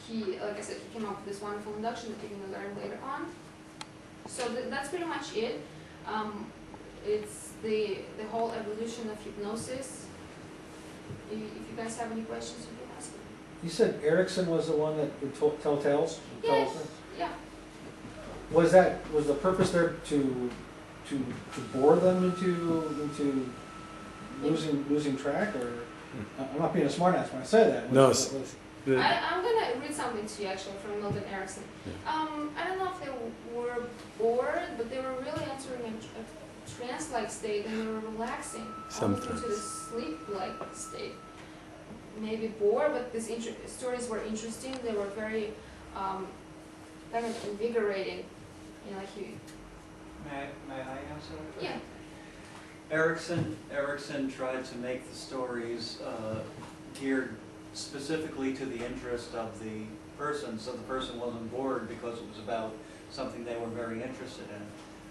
he, like I said, he came up with this wonderful induction that you're going to learn later on. So that's pretty much it. It's the whole evolution of hypnosis. If you guys have any questions, you can ask me. You said Erickson was the one that would tell tales? Yes. Yeah. Was the purpose there to bore them into losing track, or I'm not being a smartass when I say that. No. I'm gonna read something to you actually from Milton Erickson. I don't know if they were bored, but they were really entering a trance-like state, and they were relaxing almost into the sleep-like state. Maybe bored, but these stories were interesting. They were very kind of invigorating. You know, like you. May I answer that? Yeah. Erickson tried to make the stories geared specifically to the interest of the person, so the person wasn't bored because it was about something they were very interested in.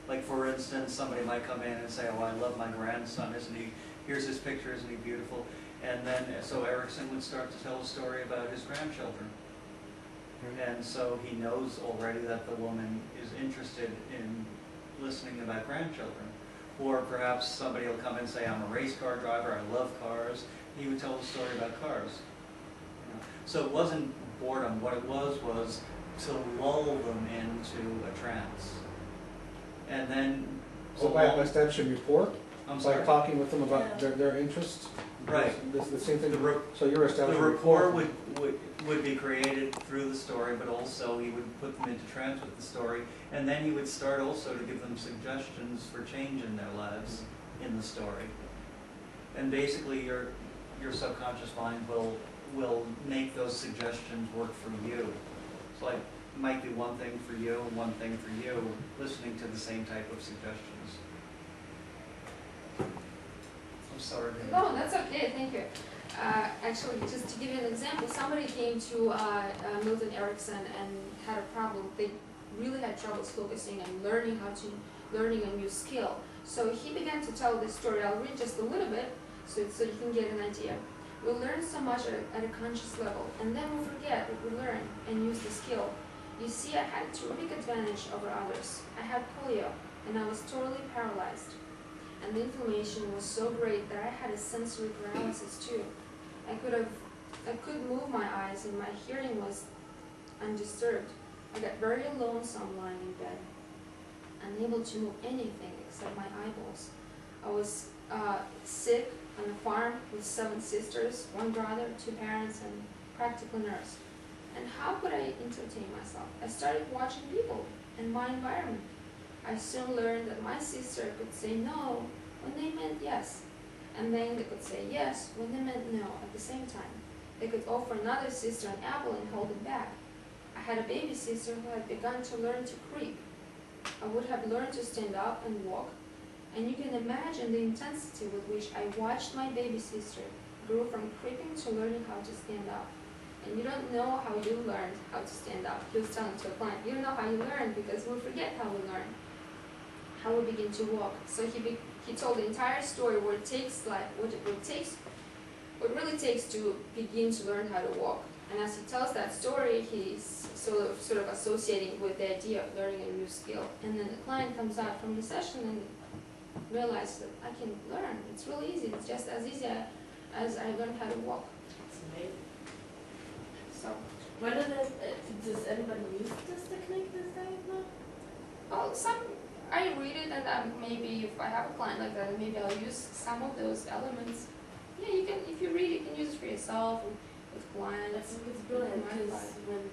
Like, for instance, somebody might come in and say, oh, I love my grandson, isn't he? Here's his picture, isn't he beautiful? And then, so Erickson would start to tell a story about his grandchildren. And so he knows already that the woman is interested in listening about grandchildren. Or perhaps somebody will come and say, I'm a race car driver, I love cars. He would tell a story about cars. You know? So it wasn't boredom. What it was to lull them into a trance. And then... So by establishing rapport? I'm sorry? By talking with them about their interests? Right. The same thing. So you're establishing the rapport would be created through the story, but also he would put them into trance with the story, and then he would start also to give them suggestions for change in their lives in the story. And basically your subconscious mind will make those suggestions work for you. So like, it might be one thing for you and one thing for you, listening to the same type of suggestions. I'm sorry. No, that's okay, thank you. Actually, just to give you an example, somebody came to Milton Erickson and had a problem. They really had troubles focusing and learning a new skill. So he began to tell this story. I'll read just a little bit so you can get an idea. We learn so much at a conscious level, and then we forget what we learn and use the skill. You see, I had a terrific advantage over others. I had polio, and I was totally paralyzed. And the inflammation was so great that I had a sensory paralysis too. I could move my eyes, and my hearing was undisturbed. I got very lonesome lying in bed, unable to move anything except my eyeballs. I was sick on a farm with 7 sisters, 1 brother, 2 parents, and practical nurse. And how could I entertain myself? I started watching people and my environment. I soon learned that my sister could say no when they meant yes, and then they could say yes when they meant no at the same time. They could offer another sister an apple and hold it back. I had a baby sister who had begun to learn to creep. I would have learned to stand up and walk, and you can imagine the intensity with which I watched my baby sister grow from creeping to learning how to stand up. And you don't know how you learned how to stand up. He was telling to a client, you don't know how you learned because we forget how we learn, how we begin to walk. So he told the entire story what it really takes to begin to learn how to walk. And as he tells that story, he's sort of associating with the idea of learning a new skill. And then the client comes out from the session and realizes that I can learn. It's really easy. It's just as easy as I learned how to walk. It's amazing. So, does anybody use this technique this day? No? well, I read it, and maybe if I have a client like that, maybe I'll use some of those elements. Yeah, you can. If you read it, you can use it for yourself with I clients. think it's brilliant because when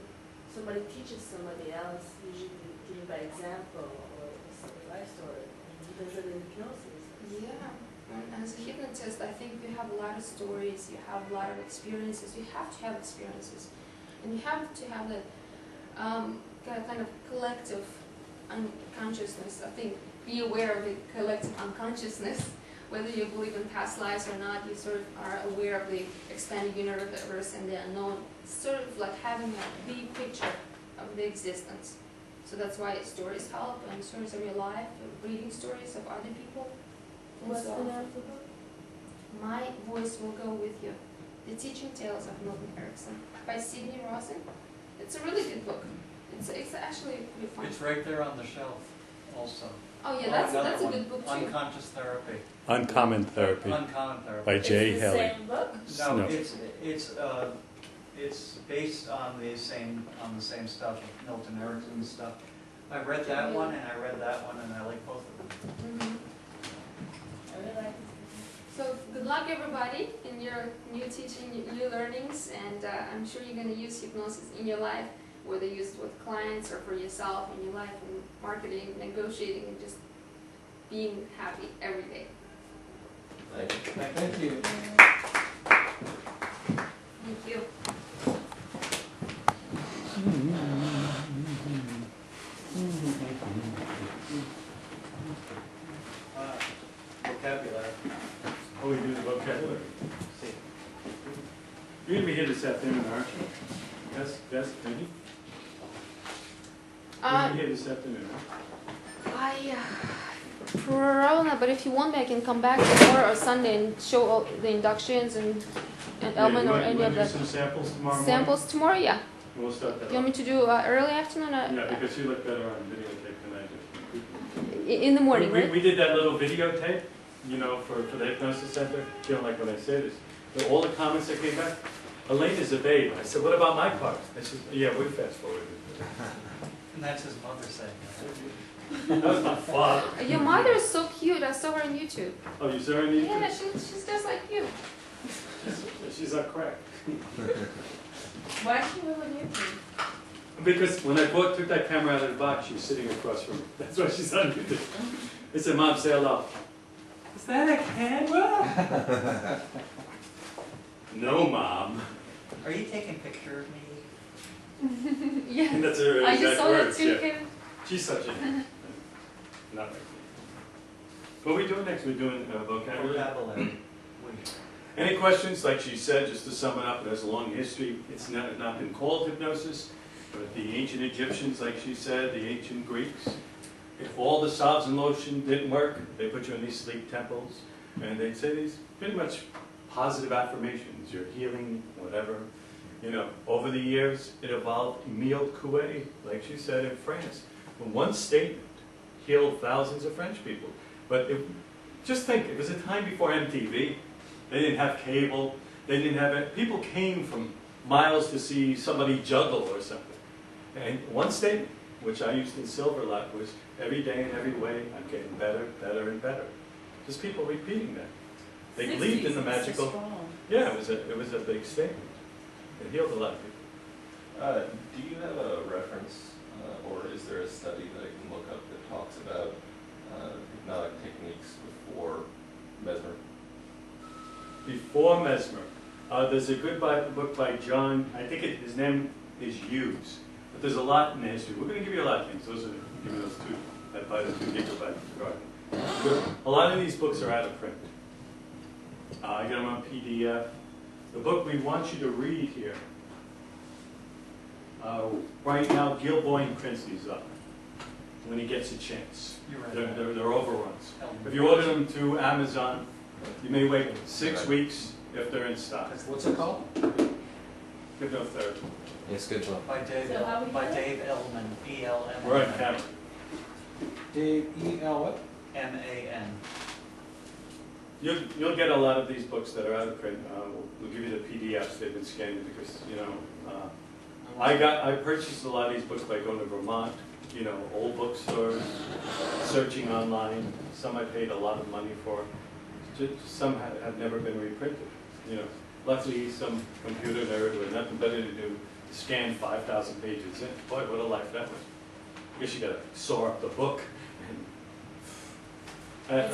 somebody teaches somebody else, usually given by example or a life story, he does it in hypnosis. Yeah. And as a hypnotist, I think you have a lot of stories, you have a lot of experiences. You have to have experiences, and you have to have that kind of collective unconsciousness. I think be aware of the collective unconsciousness. Whether you believe in past lives or not, you sort of are aware of the expanded universe and the unknown. It's sort of like having a big picture of the existence. So that's why stories help, and stories of your life, reading stories of other people. What's the name of the book? My Voice Will Go With You. The Teaching Tales of Milton Erickson by Sidney Rosen. It's a really good book. It's actually pretty fun. It's right there on the shelf also. Oh yeah, Another that's a one, good book too. Unconscious Therapy. Uncommon Therapy Uncommon Therapy. by Jay It's the Haley. same book? No, No. it's based on the same stuff, Milton Erickson stuff. I read that one and I read that one and I like both of them. Mhm. I really like this. So good luck everybody in your new teaching, your new learnings, and I'm sure you're going to use hypnosis in your life, whether you use it with clients or for yourself in your life, in marketing, negotiating, and just being happy every day. Thank you. Thank you. Vocabulary. Oh, we do the vocabulary. You're gonna be here this afternoon, aren't you? Yes, maybe? You're gonna be here this afternoon, huh? Probably not, but if you want me, I can come back tomorrow or Sunday and show all the inductions and element you or want- any you of wanna the do some samples tomorrow morning? samples tomorrow. Yeah. And we'll start that You want me off. to do early afternoon? Yeah, because you look better on videotape than I do. In the morning, right? We did that little videotape, you know, for the Hypnosis Center. You don't like when I say this. But all the comments that came back, Elena's a babe. I said, what about my part? I said, yeah, we fast forwarded. And that's his mother saying That was my father. Your mother is so cute. I saw her on YouTube. Oh, you saw her on YouTube? Yeah, she's just like you. She's on crack. Why she live on YouTube? Because when I took that camera out of the box, she was sitting across from me. That's why she's on YouTube. I said, Mom, say hello. Is that a camera? No, Mom. that. Are you taking a picture of me? Yeah. And that's her I just exact saw that words. too. Yeah. Kim. She's such a... Not like me. What are we doing next? We're doing vocabulary. Vocabulary. Any questions? Like she said, just to sum it up, it has a long history. It's not been called hypnosis, but the ancient Egyptians, like she said, the ancient Greeks, if all the salves and lotion didn't work, they put you in these sleep temples, and they'd say these pretty much positive affirmations. You're healing, whatever. You know, over the years, it evolved. Emile Coué, like she said, in France. When one statement healed thousands of French people. But just think, it was a time before MTV. They didn't have cable. They didn't have it. People came from miles to see somebody juggle or something. And one statement, which I used in Silver a lot, was every day in every way, I'm getting better, better, and better. Just people repeating that. They believed in the magical. Yeah, it was a big statement. It healed a lot of people. Do you have a reference, or is there a study that I can look up that talks about hypnotic techniques before Mesmer? Before Mesmer, there's a good book by John, I think his name is Hughes, but there's a lot in the history. We're going to give you a lot of things. Those are, give me those two, that by the 2 gigabyte card. A lot of these books are out of print. I get them on PDF. The book we want you to read here, right now, Gilboyne prints these up when he gets a chance. You're right. They're overruns. If you order them to Amazon, you may wait 6 weeks if they're in stock. What's it called? Hypnotherapy. Yes, good job. By Dave, So how we by do it? Dave Ellman, E-L-M-A-N. We're on camera. Dave E.L. what? M-A-N. You'll get a lot of these books that are out of print. We'll give you the PDFs. They've been scanned because, you know, I purchased a lot of these books by going to Vermont, you know, old bookstores, searching online. Some I paid a lot of money for. Some have never been reprinted. You know, luckily some computer nerd with nothing better to do scan 5,000 pages in. Boy, what a life that was. I guess you got to saw up the book. And that's